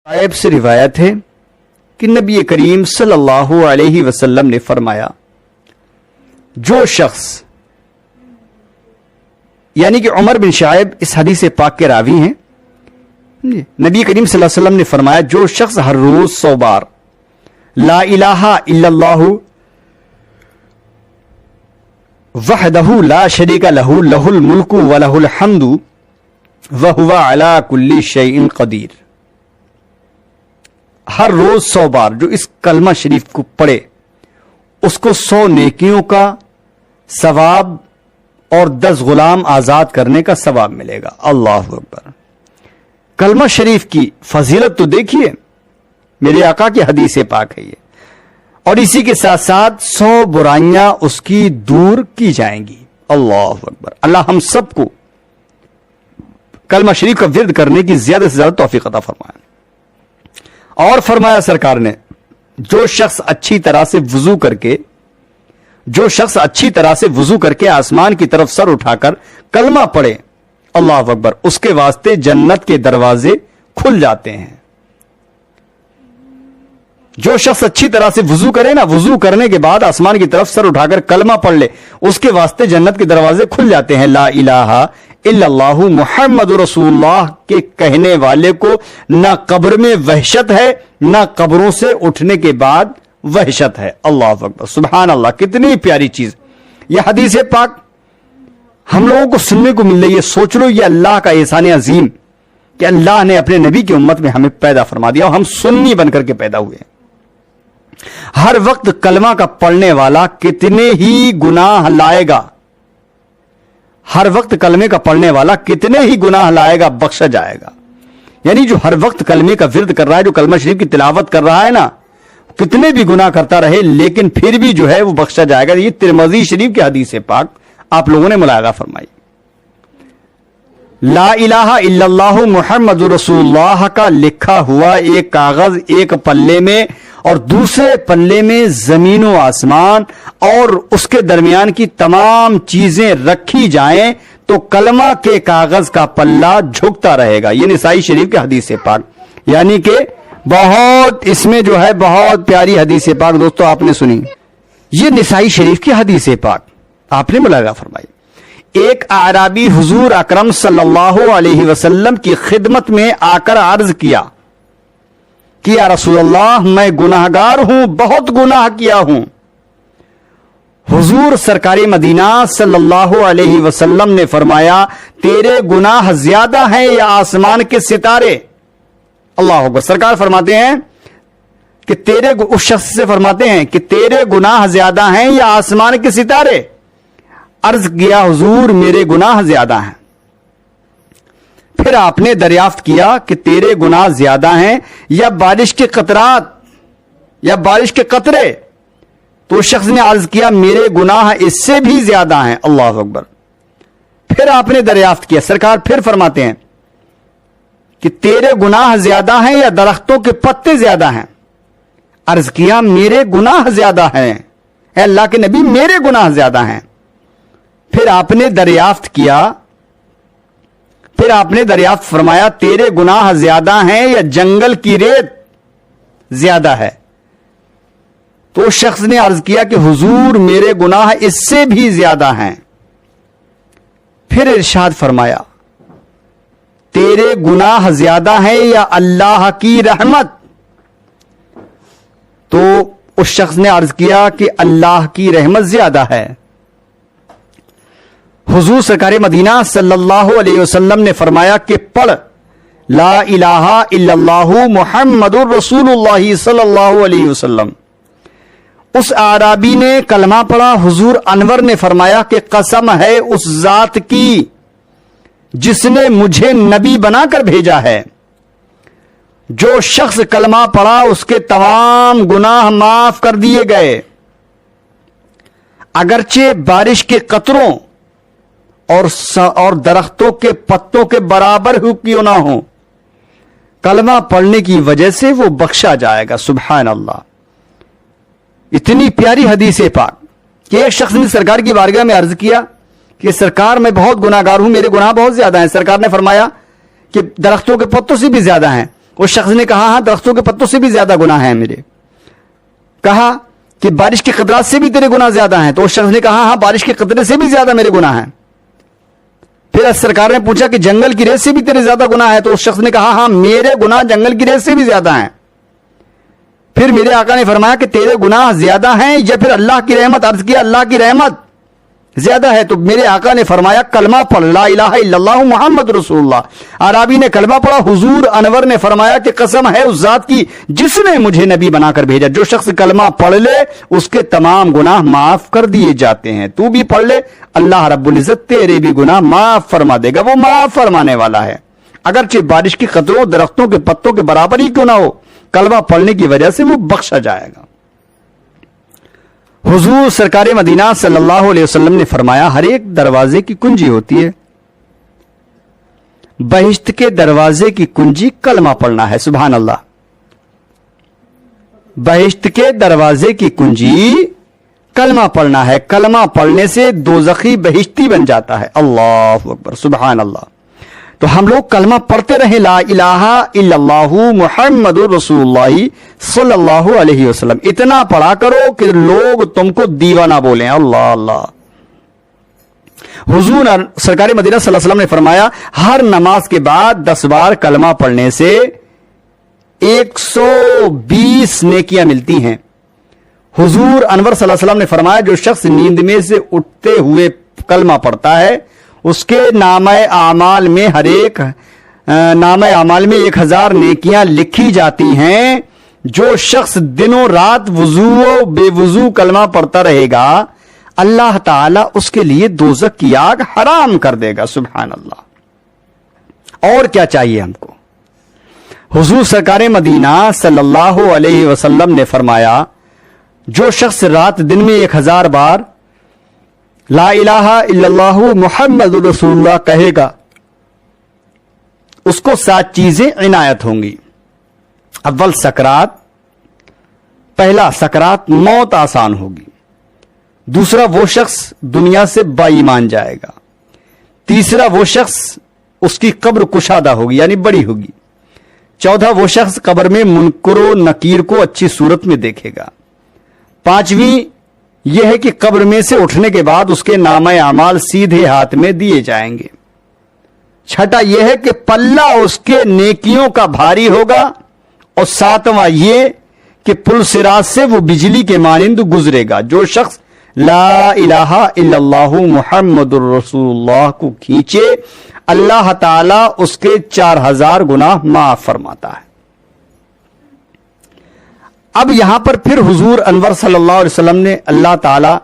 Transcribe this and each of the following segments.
شعیب سے روایت ہے کہ نبی کریم صلی اللہ علیہ وسلم نے فرمایا جو شخص، یعنی کہ عمر بن شعیب اس حدیث پاک کے راوی ہیں، نبی کریم صلی اللہ علیہ وسلم نے فرمایا جو شخص ہر روز 100 بار لا الہ الا اللہ وحدہ لا شریک لہ لہ الملک ولہ الحمد وہو علی کل شیء قدیر، ہر روز 100 بار جو اس کلمہ شریف کو پڑھے اس کو 100 نیکیوں کا ثواب اور 10 غلام آزاد کرنے کا ثواب ملے گا۔ اللہ اکبر! کلمہ شریف کی فضیلت تو دیکھیے، میرے آقا کی حدیث پاک ہے یہ، اور اسی کے ساتھ ساتھ 100 برائیاں اس کی دور کی جائیں گی۔ اللہ اکبر! اللہ ہم سب کو کلمہ شریف کا ورد کرنے کی زیادہ سے زیادہ توفیق عطا فرمائے۔ اور فرمایا سرکار نے جو شخص اچھی طرح سے وضو کر کے آسمان کی طرف سر اٹھا کر کلمہ پڑھے، اللہ اکبر، اس کے واسطے جنت کے دروازے کھل جاتے ہیں۔ جو شخص اچھی طرح سے وضو کرے نا، وضو کرنے کے بعد آسمان کی طرف سر اٹھا کر کلمہ پڑھ لے، اس کے واسطے جنت کے دروازے کھل جاتے ہیں۔ لا الہ الا اللہ محمد رسول اللہ کے کہنے والے کو نہ قبر میں وحشت ہے نہ قبروں سے اٹھنے کے بعد وحشت ہے۔ اللہ اکبر! سبحان اللہ! کتنی پیاری چیز یہ حدیث پاک ہم لوگوں کو سننے کو مل رہی ہے۔ سوچ لو یہ اللہ کا احسان عظیم کہ اللہ نے اپنے نبی کی امت میں ہمیں پیدا فرما دیا اور ہم سنی بن کر کے پیدا ہوئے ہیں۔ ہر وقت کلمہ کا پڑھنے والا کتنے ہی گناہ لائے گا، ہر وقت کلمے کا پڑھنے والا کتنے ہی گناہ لائے گا، بخشا جائے گا۔ یعنی جو ہر وقت کلمے کا ورد کر رہا ہے، جو کلمہ شریف کی تلاوت کر رہا ہے نا، کتنے بھی گناہ کرتا رہے لیکن پھر بھی جو ہے وہ بخشا جائے گا۔ یہ ترمذی شریف کی حدیث پاک آپ لوگوں نے ملاحظہ فرمائی۔ لا الہ الا اللہ محمد رسول اللہ کا لکھا ہوا ایک کاغذ ایک پلے میں اور دوسرے پلے میں زمین و آسمان اور اس کے درمیان کی تمام چیزیں رکھی جائیں تو کلمہ کے کاغذ کا پلہ جھکتا رہے گا۔ یہ نسائی شریف کی حدیث پاک، یعنی کہ بہت اس میں جو ہے بہت پیاری حدیث پاک دوستو آپ نے سنی۔ یہ نسائی شریف کی حدیث پاک آپ نے ملاحظہ فرمائی۔ ایک اعرابی حضور اکرم صلی اللہ علیہ وسلم کی خدمت میں آ کر عرض کیا کہ یا رسول اللہ میں گناہگار ہوں، بہت گناہ کیا ہوں۔ حضور سرکار مدینہ صلی اللہ علیہ وسلم نے فرمایا تیرے گناہ زیادہ ہیں یا آسمان کے ستارے؟ اللہ اکبر! سرکار فرماتے ہیں کہ اس شخص سے فرماتے ہیں کہ تیرے گناہ زیادہ ہیں یا آسمان کے ستارے؟ عرض کیا حضور میرے گناہ زیادہ ہیں۔ پھر آپ نے دریافت کیا کہ تیرے گناہ زیادہ ہیں یا بارش کے قطرات یا بارش کے قطرے؟ تو اس شخص نے عرض کیا میرے گناہ اس سے بھی زیادہ ہیں۔ اللہ اکبر! پھر آپ نے دریافت کیا، سرکار پھر فرماتے ہیں کہ تیرے گناہ زیادہ ہیں یا درختوں کے پتے زیادہ ہیں؟ عرض کیا میرے گناہ زیادہ ہیں، اے اللہ کے نبی میرے گناہ زیادہ ہیں۔ پھر آپ نے دریافت فرمایا تیرے گناہ زیادہ ہیں یا جنگل کی ریت زیادہ ہے؟ تو اس شخص نے عرض کیا کہ حضور میرے گناہ اس سے بھی زیادہ ہیں۔ پھر ارشاد فرمایا تیرے گناہ زیادہ ہیں یا اللہ کی رحمت؟ تو اس شخص نے عرض کیا کہ اللہ کی رحمت زیادہ ہے۔ حضور سرکار مدینہ صلی اللہ علیہ وسلم نے فرمایا کہ پڑھ لا الہ الا اللہ محمد رسول اللہ صلی اللہ علیہ وسلم۔ اس اعرابی نے کلمہ پڑھا، حضور انور نے فرمایا کہ قسم ہے اس ذات کی جس نے مجھے نبی بنا کر بھیجا ہے، جو شخص کلمہ پڑھا اس کے تمام گناہ معاف کر دیے گئے، اگرچہ بارش کے قطروں اور درختوں کے پتوں کے برابر ہو کیوں نہ ہو، کلمہ پڑھنے کی وجہ سے وہ بخشا جائے گا۔ سبحان اللہ! اتنی پیاری حدیث پاک کہ ایک شخص نے سرکار کی بارگاہ میں عرض کیا کہ سرکار میں بہت گناہگار ہوں، میرے گناہ بہت زیادہ ہیں۔ سرکار نے فرمایا کہ درختوں کے پتوں سے بھی زیادہ ہیں۔ اس شخص نے کہا ہاں درختوں کے پتوں سے بھی زیادہ گناہ ہیں میرے. کہا کہ بارش کے قطرات سے بھی تیرے گناہ زیادہ ہیں. تو اس شخص نے کہا ہاں بارش کے قطرے سے بھی زیادہ میرے گناہ ہیں. پھر سرکار نے پوچھا کہ جنگل کی ریت سے بھی تیرے زیادہ گناہ ہے. تو اس شخص نے کہا ہاں میرے گناہ جنگل کی ریت سے بھی زیادہ ہیں. پھر میرے آقا نے فرمایا کہ تیرے گناہ زیادہ ہیں یا پھر اللہ کی رحمت؟ عرض کیا اللہ کی رحمت زیادہ ہے. تو میرے آقا نے فرمایا کلمہ پڑھ لا الہ الا اللہ محمد رسول اللہ. عربی نے کلمہ پڑھا. حضور انور نے فرمایا کہ قسم ہے اس ذات کی جس نے مجھے نبی بنا کر بھیجا, جو شخص کلمہ پڑھ لے اس کے تمام گناہ معاف کر دیے جاتے ہیں. تو بھی پڑھ لے, اللہ رب العزت تیرے بھی گناہ معاف فرما دے گا. وہ معاف فرمانے والا ہے, اگرچہ بارش کی قطروں درختوں کے پتوں کے برابر ہی کیوں نہ ہو, کلمہ پڑھنے کی وجہ سے وہ بخشا جائے گا. حضور سرکار مدینہ صلی اللہ علیہ وسلم نے فرمایا ہر ایک دروازے کی کنجی ہوتی ہے, بہشت کے دروازے کی کنجی کلمہ پڑھنا ہے. سبحان اللہ. بہشت کے دروازے کی کنجی کلمہ پڑھنا ہے. کلمہ پڑھنے سے دوزخی بہشتی بن جاتا ہے. اللہ اکبر سبحان اللہ. تو ہم لوگ کلمہ پڑھتے رہیں لا الہ الا اللہ محمد رسول اللہ صلی اللہ علیہ وسلم. اتنا پڑھا کرو کہ لوگ تم کو دیوانہ بولیں. اللہ اللہ. حضور سرکار مدینہ صلی اللہ علیہ وسلم نے فرمایا ہر نماز کے بعد 10 بار کلمہ پڑھنے سے 120 نیکیاں ملتی ہیں. حضور انور صلی اللہ علیہ وسلم نے فرمایا جو شخص نیند میں سے اٹھتے ہوئے کلمہ پڑھتا ہے اس کے نامہ اعمال میں 1000 نیکیاں لکھی جاتی ہیں. جو شخص دنوں رات وضو و بے وضو کلمہ پڑھتا رہے گا اللہ تعالیٰ اس کے لیے دوزخ کی آگ حرام کر دے گا. سبحان اللہ. اور کیا چاہیے ہم کو. حضور سرکار مدینہ صلی اللہ علیہ وسلم نے فرمایا جو شخص رات دن میں 1000 بار لا الہ الا اللہ محمد رسول اللہ کہے گا اس کو 7 چیزیں عنایت ہوں گی. اول سکرات, پہلا سکرات موت آسان ہوگی. دوسرا وہ شخص دنیا سے با ایمان جائے گا. تیسرا وہ شخص اس کی قبر کشادہ ہوگی یعنی بڑی ہوگی. چوتھا وہ شخص قبر میں منکر و نکیر کو اچھی صورت میں دیکھے گا. پانچویں یہ ہے کہ قبر میں سے اٹھنے کے بعد اس کے نامہ اعمال سیدھے ہاتھ میں دیے جائیں گے. چھٹا یہ ہے کہ پلہ اس کے نیکیوں کا بھاری ہوگا. اور ساتواں یہ کہ پل صراط سے وہ بجلی کے مانند گزرے گا. جو شخص لا الہ الا اللہ محمد الرسول اللہ کو کھینچے اللہ تعالیٰ اس کے 4000 گناہ معاف فرماتا ہے. اب یہاں پر پھر حضور انور صلی اللہ علیہ وسلم نے اللہ تعالیٰ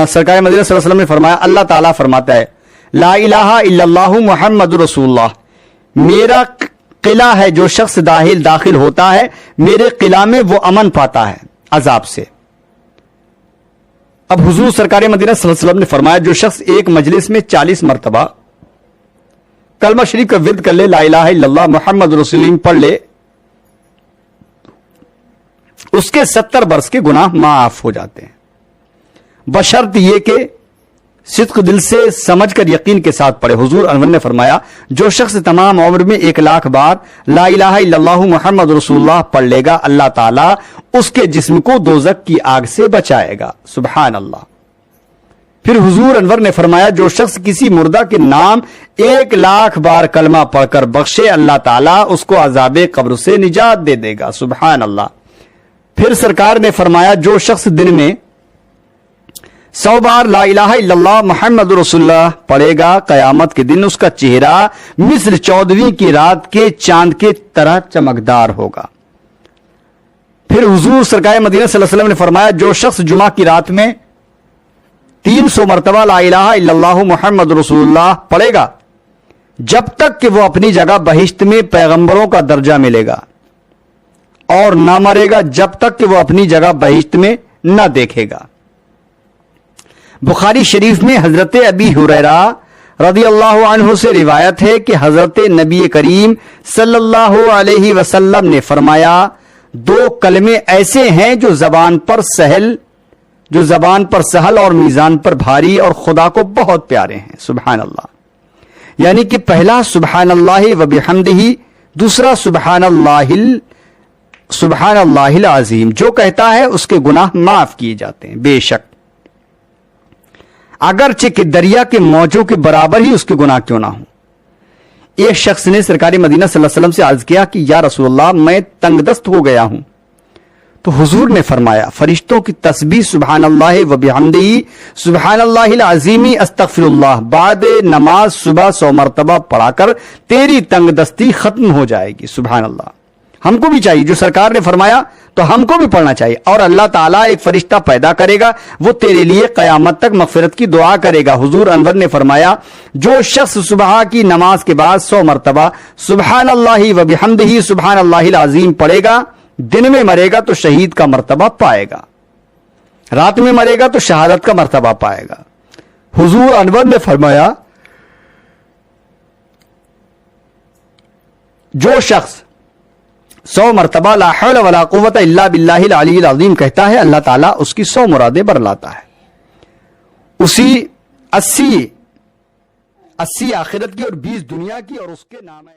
سرکار مدینہ صلی اللہ علیہ وسلم نے فرمایا اللہ تعالیٰ فرماتا ہے لا الہ الا اللہ محمد رسول اللہ. میرا قلعہ ہے جو شخص داخل ہوتا ہے میرے قلعہ میں وہ امن پاتا ہے عذاب سے. اب حضور سرکار مدینہ صلی اللہ علیہ وسلم نے فرمایا جو شخص ایک مجلس میں 40 مرتبہ کلمہ شریف کا ورد کر لے لا الہ الا اللہ محمد رسول اللہ پڑھ لے اس کے 70 برس کے گناہ معاف ہو جاتے ہیں. بشرط یہ کہ صدق دل سے سمجھ کر یقین کے ساتھ پڑھے. حضور انور نے فرمایا جو شخص تمام عمر میں 1,00,000 بار لا الہ الا اللہ محمد رسول اللہ پڑھ لے گا اللہ تعالیٰ اس کے جسم کو دوزخ کی آگ سے بچائے گا. سبحان اللہ. پھر حضور انور نے فرمایا جو شخص کسی مردہ کے نام 1,00,000 بار کلمہ پڑھ کر بخشے اللہ تعالیٰ اس کو عذاب قبر سے نجات دے دے گا. سبحان اللہ. پھر سرکار نے فرمایا جو شخص دن میں 100 بار لا الہ الا اللہ محمد رسول اللہ پڑھے گا قیامت کے دن اس کا چہرہ مثل 14ویں کی رات کے چاند کے طرح چمکدار ہوگا. پھر حضور سرکار مدینہ صلی اللہ علیہ وسلم نے فرمایا جو شخص جمعہ کی رات میں 300 مرتبہ لا الہ الا اللہ محمد رسول اللہ پڑھے گا جب تک کہ وہ اپنی جگہ بہشت میں پیغمبروں کا درجہ ملے گا اور نہ مرے گا جب تک کہ وہ اپنی جگہ بہشت میں نہ دیکھے گا. بخاری شریف میں حضرت ابی ہریرہ رضی اللہ عنہ سے روایت ہے کہ حضرت نبی کریم صلی اللہ علیہ وسلم نے فرمایا 2 کلمے ایسے ہیں جو زبان پر سہل اور میزان پر بھاری اور خدا کو بہت پیارے ہیں. سبحان اللہ. یعنی کہ پہلا سبحان اللہ و بحمدہ دوسرا سبحان اللہ العظیم، جو کہتا ہے اس کے گناہ معاف کیے جاتے ہیں بے شک، اگرچہ کہ دریا کے موجوں کے برابر ہی اس کے گناہ کیوں نہ ہوں۔ ایک شخص نے سرکار مدینہ صلی اللہ علیہ وسلم سے عرض کیا کہ یا رسول اللہ میں تنگ دست ہو گیا ہوں، تو حضور نے فرمایا فرشتوں کی تسبیح سبحان اللہ و بحمدہ سبحان اللہ العظیم استغفر اللہ بعد نماز صبح 100 مرتبہ پڑھا کر تیری تنگ دستی ختم ہو جائے گی۔ سبحان اللہ، ہم کو بھی چاہیے، جو سرکار نے فرمایا تو ہم کو بھی پڑھنا چاہیے، اور اللہ تعالیٰ ایک فرشتہ پیدا کرے گا، وہ تیرے لیے قیامت تک مغفرت کی دعا کرے گا۔ حضور انور نے فرمایا جو شخص صبح کی نماز کے بعد 100 مرتبہ سبحان اللہ و بحمدہ سبحان اللہ العظیم پڑھے گا، دن میں مرے گا تو شہید کا مرتبہ پائے گا، رات میں مرے گا تو شہادت کا مرتبہ پائے گا۔ حضور انور نے فرمایا جو شخص 100 مرتبہ لا حول ولا قوت الا باللہ العلی العظیم کہتا ہے، اللہ تعالیٰ اس کی 100 مرادیں برلاتا ہے، اسی 80 آخرت کی اور 20 دنیا کی، اور اس کے نام ہے